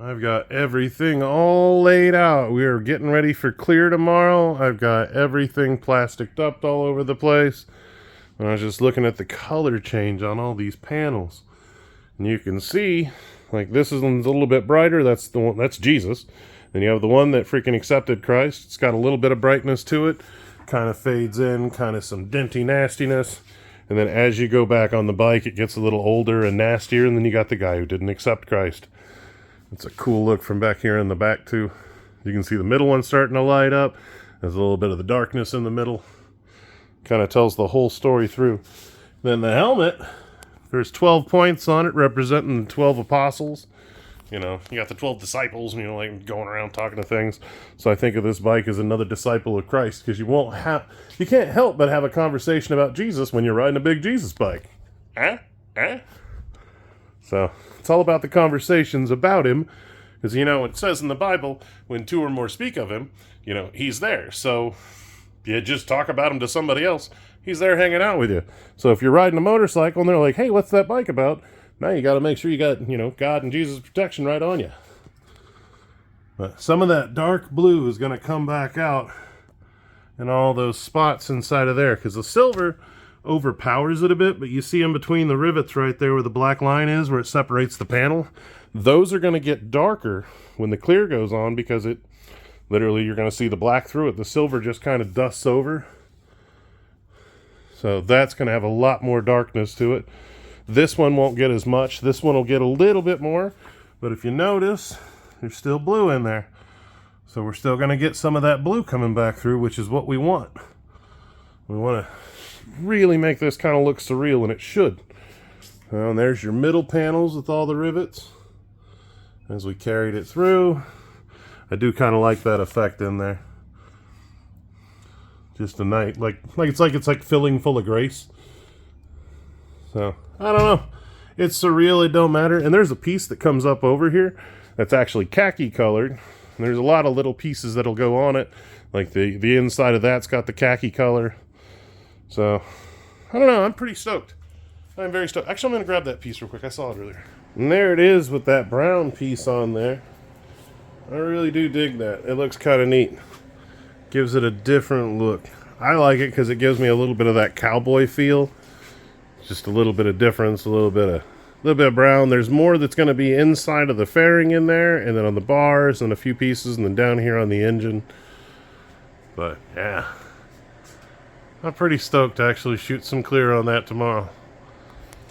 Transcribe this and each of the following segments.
I've got everything all laid out. We are getting ready for clear tomorrow. I've got everything plasticed up all over the place. And I was just looking at the color change on all these panels. And you can see, like, this is a little bit brighter. That's the one, that's Jesus. Then you have the one that freaking accepted Christ. It's got a little bit of brightness to it. Kind of fades in, kind of some denty nastiness. And then as you go back on the bike, it gets a little older and nastier. And then you got the guy who didn't accept Christ. It's a cool look from back here in the back too. You can see the middle one starting to light up. There's a little bit of the darkness in the middle. Kind of tells the whole story through. Then the helmet, there's 12 points on it representing the 12 apostles. You know, you got the 12 disciples, and like going around talking to things. So I think of this bike as another disciple of Christ, because you can't help but have a conversation about Jesus when you're riding a big Jesus bike. So it's all about the conversations about him, because, it says in the Bible, when two or more speak of him, he's there. So you just talk about him to somebody else, he's there hanging out with you. So if you're riding a motorcycle and they're like, hey, what's that bike about? Now you got to make sure you got, God and Jesus' protection right on you. But some of that dark blue is going to come back out in all those spots inside of there, because the silver overpowers it a bit, but you see in between the rivets right there where the black line is, where it separates the panel, those are going to get darker when the clear goes on, because it literally, you're going to see the black through it. The silver just kind of dusts over, so that's going to have a lot more darkness to it. This one won't get as much. This one will get a little bit more, but if you notice, there's still blue in there, so we're still going to get some of that blue coming back through, which is what we want. We want to really make this kind of look surreal, and it should. And there's your middle panels with all the rivets as we carried it through. I do kind of like that effect in there. Just a night, it's like filling full of grace. So I don't know, it's surreal. It don't matter. And there's a piece that comes up over here that's actually khaki colored, and there's a lot of little pieces that'll go on it, like the inside of that's got the khaki color. So, I don't know, I'm pretty stoked. I'm very stoked. Actually, I'm going to grab that piece real quick. I saw it earlier. And there it is with that brown piece on there. I really do dig that. It looks kind of neat. Gives it a different look. I like it because it gives me a little bit of that cowboy feel. Just a little bit of difference, a little bit of brown. There's more that's going to be inside of the fairing in there, and then on the bars, and a few pieces, and then down here on the engine. But, yeah. I'm pretty stoked to actually shoot some clear on that tomorrow.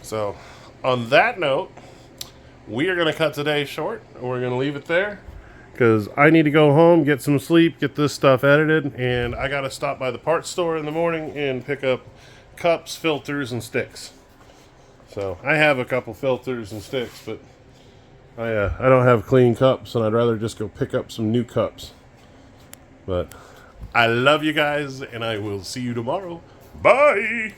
So, on that note, we are going to cut today short, and we're going to leave it there, because I need to go home, get some sleep, get this stuff edited, and I got to stop by the parts store in the morning and pick up cups, filters, and sticks. So, I have a couple filters and sticks, but I don't have clean cups, and I'd rather just go pick up some new cups. But I love you guys, and I will see you tomorrow. Bye!